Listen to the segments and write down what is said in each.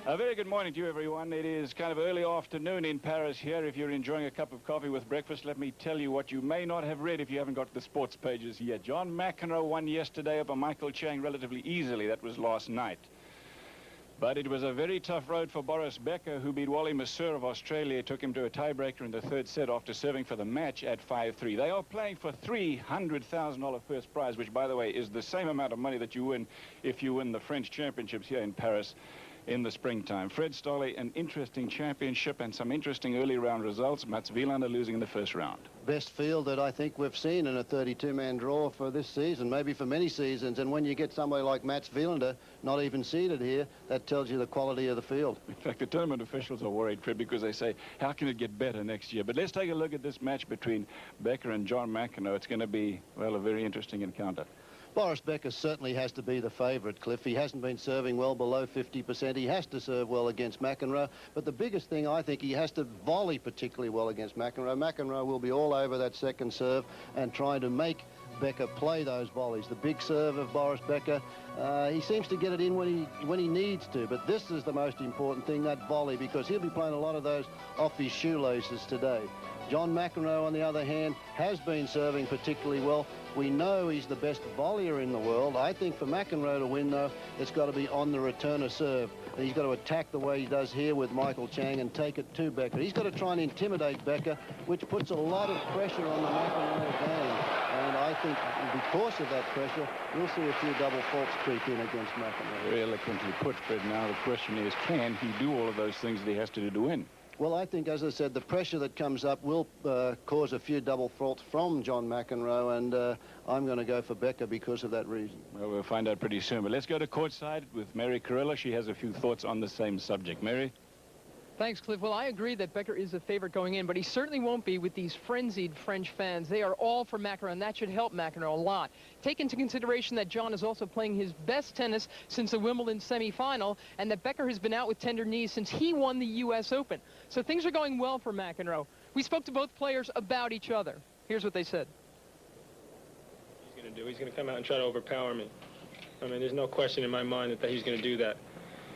A very good morning to you, everyone. It is kind of early afternoon in Paris here. If you're enjoying a cup of coffee with breakfast, let me tell you what you may not have read if you haven't got the sports pages yet. John McEnroe won yesterday over Michael Chang relatively easily. That was last night. But it was a very tough road for Boris Becker, who beat Wally Masur of Australia. Took him to a tiebreaker in the third set after serving for the match at 5-3. They are playing for $300,000 first prize, which, by the way, is the same amount of money that you win if you win the French championships here in Paris in the springtime. Fred Stolle, an interesting championship and some interesting early round results. Mats Wilander losing in the first round. Best field that I think we've seen in a 32-man draw for this season, maybe for many seasons. And when you get somebody like Mats Wilander not even seeded here, that tells you the quality of the field. In fact, the tournament officials are worried, Fred, because they say, how can it get better next year? But let's take a look at this match between Becker and John McEnroe. It's going to be, well, a very interesting encounter. Boris Becker certainly has to be the favourite, Cliff. He hasn't been serving well below 50%. He has to serve well against McEnroe. But the biggest thing, I think, he has to volley particularly well against McEnroe. McEnroe will be all over that second serve and trying to make Becker play those volleys. The big serve of Boris Becker, he seems to get it in when he needs to. But this is the most important thing, that volley, because he'll be playing a lot of those off his shoelaces today. John McEnroe, on the other hand, has been serving particularly well. We know he's the best volleyer in the world. I think for McEnroe to win, though, it's got to be on the return of serve. He's got to attack the way he does here with Michael Chang and take it to Becker. He's got to try and intimidate Becker, which puts a lot of pressure on the McEnroe game. And I think because of that pressure, we'll see a few double faults creep in against McEnroe. Very eloquently put, Fred. Now the question is, can he do all of those things that he has to do to win? Well, I think, as I said, the pressure that comes up will cause a few double faults from John McEnroe, and I'm going to go for Becker because of that reason. Well, we'll find out pretty soon. But let's go to courtside with Mary Carrillo. She has a few thoughts on the same subject. Mary? Thanks, Cliff. Well, I agree that Becker is a favorite going in, but he certainly won't be with these frenzied French fans. They are all for McEnroe, and that should help McEnroe a lot. Take into consideration that John is also playing his best tennis since the Wimbledon semifinal, and that Becker has been out with tender knees since he won the U.S. Open. So things are going well for McEnroe. We spoke to both players about each other. Here's what they said. He's going to come out and try to overpower me. I mean, there's no question in my mind that he's going to do that.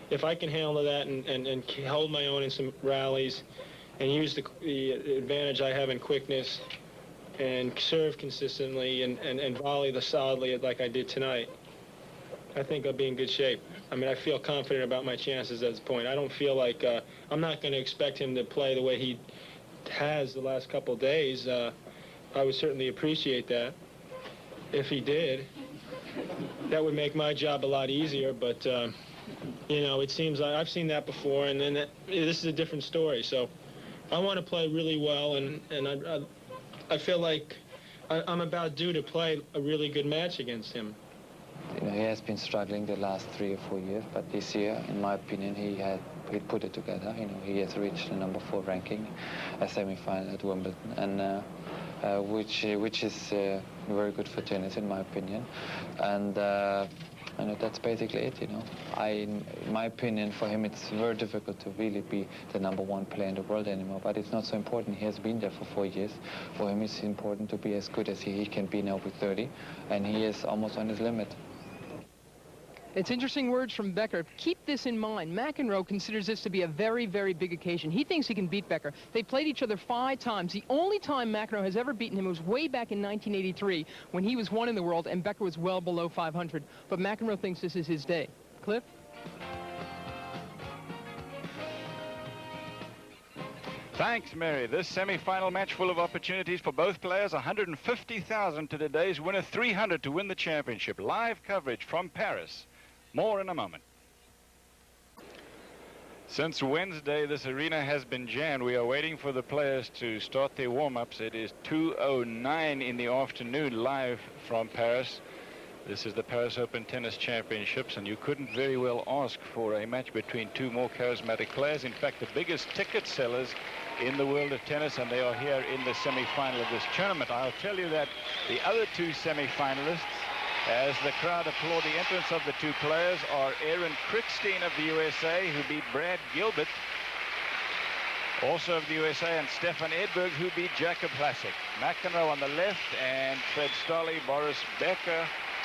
If I can handle that and hold my own in some rallies and use the advantage I have in quickness and serve consistently and volley solidly like I did tonight, I think I'll be in good shape. I mean, I feel confident about my chances at this point. I don't feel like I'm not going to expect him to play the way he has the last couple of days. I would certainly appreciate that. If he did, that would make my job a lot easier, but you know, it seems like I've seen that before, and then this is a different story. So I want to play really well, and I feel like I'm about due to play a really good match against him. You know, he has been struggling the last 3 or 4 years, but this year, in my opinion, he put it together. You know, he has reached the number 4 ranking, a semi-final at Wimbledon, and which is very good for tennis, in my opinion, and. I know that's basically it, you know. In my opinion, for him, it's very difficult to really be the #1 player in the world anymore, but it's not so important. He has been there for 4 years. For him, it's important to be as good as he can be now with 30, and he is almost on his limit. It's interesting words from Becker. Keep this in mind. McEnroe considers this to be a very, very big occasion. He thinks he can beat Becker. They played each other 5 times. The only time McEnroe has ever beaten him was way back in 1983 when he was 1 in the world and Becker was well below 500. But McEnroe thinks this is his day. Cliff? Thanks, Mary. This semi-final match full of opportunities for both players. $150,000 to today's winner, $300 to win the championship. Live coverage from Paris. More in a moment. Since Wednesday, this arena has been jammed. We are waiting for the players to start their warm-ups. It is 2:09 in the afternoon, live from Paris. This is the Paris Open Tennis Championships, and you couldn't very well ask for a match between 2 more charismatic players. In fact, the biggest ticket sellers in the world of tennis, and they are here in the semi-final of this tournament. I'll tell you that the other 2 semi-finalists, as the crowd applaud the entrance of the 2 players, are Aaron Krickstein of the USA, who beat Brad Gilbert, also of the USA, and Stefan Edberg, who beat Jakob Hlasek. McEnroe on the left, and Fred Stolle, Boris Becker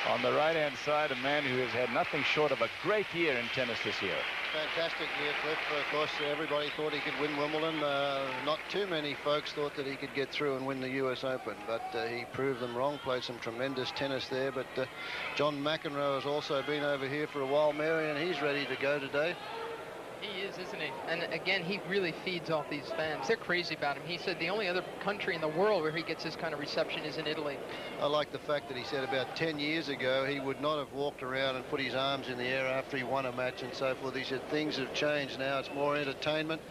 on the right-hand side, a man who has had nothing short of a great year in tennis this year. fantastic year, Cliff. Of course, everybody thought he could win Wimbledon. Not too many folks thought that he could get through and win the US Open, but he proved them wrong, played some tremendous tennis there. But John McEnroe has also been over here for a while, Mary, and he's ready to go today. He is, isn't he? And again, he really feeds off these fans. They're crazy about him. He said the only other country in the world where he gets this kind of reception is in Italy. I like the fact that he said about 10 years ago he would not have walked around and put his arms in the air after he won a match and so forth. He said things have changed now. It's more entertainment.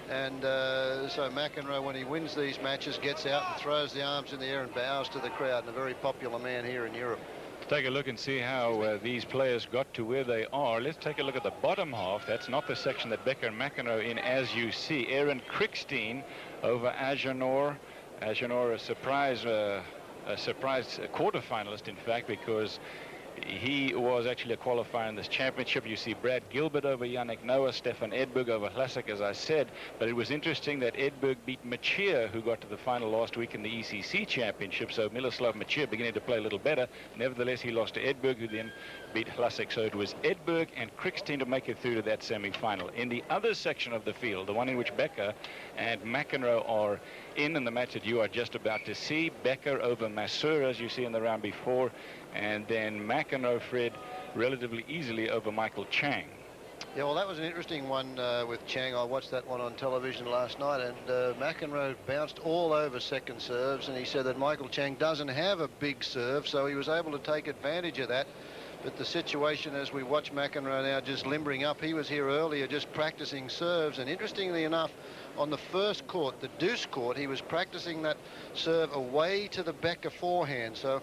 And so McEnroe, when he wins these matches, gets out and throws the arms in the air and bows to the crowd, and a very popular man here in Europe. Take a look and see how these players got to where they are. Let's take a look at the bottom half. That's not the section that Becker and McEnroe in, as you see. Aaron Krickstein over Agenor. Agenor, a surprise quarterfinalist, in fact, because he was actually a qualifier in this championship. You see Brad Gilbert over Yannick Noah, Stefan Edberg over Hlasak, as I said. But it was interesting that Edberg beat Machir, who got to the final last week in the ECC championship. So Miloslav Machir beginning to play a little better. Nevertheless, he lost to Edberg, who then beat Hlasak. So it was Edberg and Krickstein to make it through to that semi-final. In the other section of the field, the one in which Becker and McEnroe are in the match that you are just about to see, Becker over Masseur, as you see in the round before, and then McEnroe, Fred, relatively easily over Michael Chang. Yeah, well, that was an interesting one with Chang. I watched that one on television last night, and McEnroe bounced all over second serves, and he said that Michael Chang doesn't have a big serve, so he was able to take advantage of that. But the situation, as we watch McEnroe now just limbering up, he was here earlier just practicing serves, and interestingly enough, on the first court, the deuce court, he was practicing that serve away to the Becker forehand. So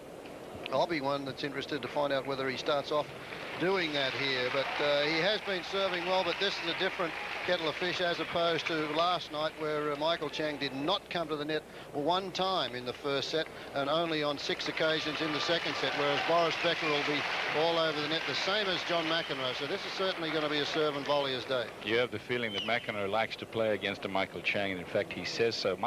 I'll be one that's interested to find out whether he starts off doing that here. But he has been serving well, but this is a different kettle of fish as opposed to last night, where Michael Chang did not come to the net one time in the first set and only on 6 occasions in the second set, whereas Boris Becker will be all over the net, the same as John McEnroe. So this is certainly going to be a serve and volleyer's day. You have the feeling that McEnroe likes to play against a Michael Chang, and in fact he says so.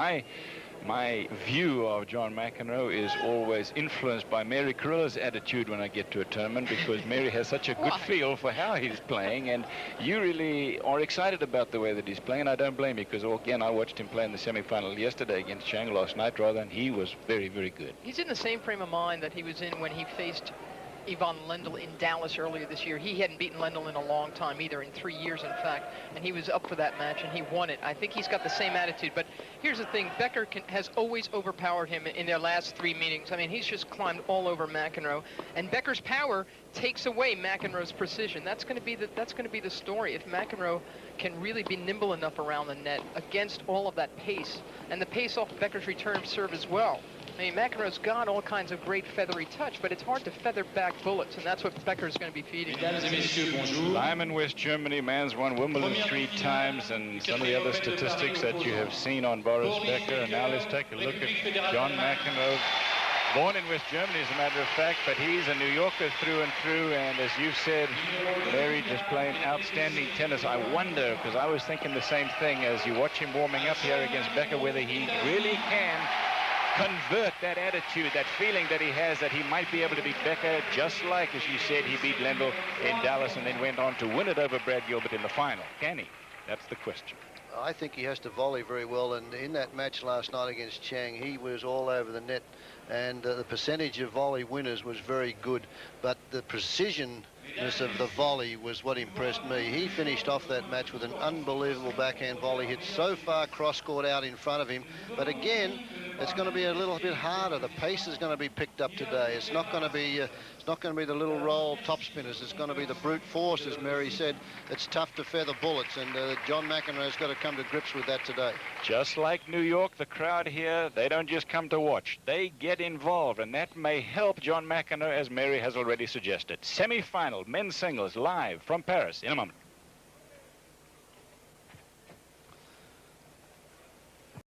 My view of John McEnroe is always influenced by Mary Carilla's attitude when I get to a tournament, because Mary has such a good feel for how he's playing, and you really are excited about the way that he's playing. I don't blame you, because again, I watched him play in the semi-final yesterday against Chang last night, rather, and he was very, very good. He's in the same frame of mind that he was in when he faced Ivan Lendl in Dallas earlier this year. He hadn't beaten Lendl in a long time either, in 3 years in fact, and he was up for that match and he won it. I think he's got the same attitude, but here's the thing, Becker has always overpowered him in their last 3 meetings. I mean, he's just climbed all over McEnroe, and Becker's power takes away McEnroe's precision. That's going to be the story. If McEnroe can really be nimble enough around the net against all of that pace, and the pace off Becker's return serve as well. I mean, McEnroe's got all kinds of great feathery touch, but it's hard to feather back bullets, and that's what Becker's going to be feeding. Lyman, West Germany, man's won Wimbledon 3 times, and some of the other statistics that you have seen on Boris Becker. And now let's take a look at John McEnroe. Born in West Germany, as a matter of fact, but he's a New Yorker through and through, and as you said, Mary, just playing outstanding tennis. I wonder, because I was thinking the same thing as you watch him warming up here against Becker, whether he really can convert that attitude, that feeling that he has that he might be able to beat Becker, just like, as you said, he beat Lendl in Dallas and then went on to win it over Brad Gilbert in the final. Can he? That's the question. I think he has to volley very well, and in that match last night against Chang, he was all over the net, and the percentage of volley winners was very good, but the precisionness of the volley was what impressed me. He finished off that match with an unbelievable backhand volley, hit so far cross-court out in front of him, but again, it's going to be a little bit harder. The pace is going to be picked up today. It's not going to be the little roll top spinners. It's going to be the brute force, as Mary said. It's tough to feather bullets, and John McEnroe's got to come to grips with that today. Just like New York, the crowd here, they don't just come to watch. They get involved, and that may help John McEnroe, as Mary has already suggested. Semi-final, men's singles, live from Paris in a moment.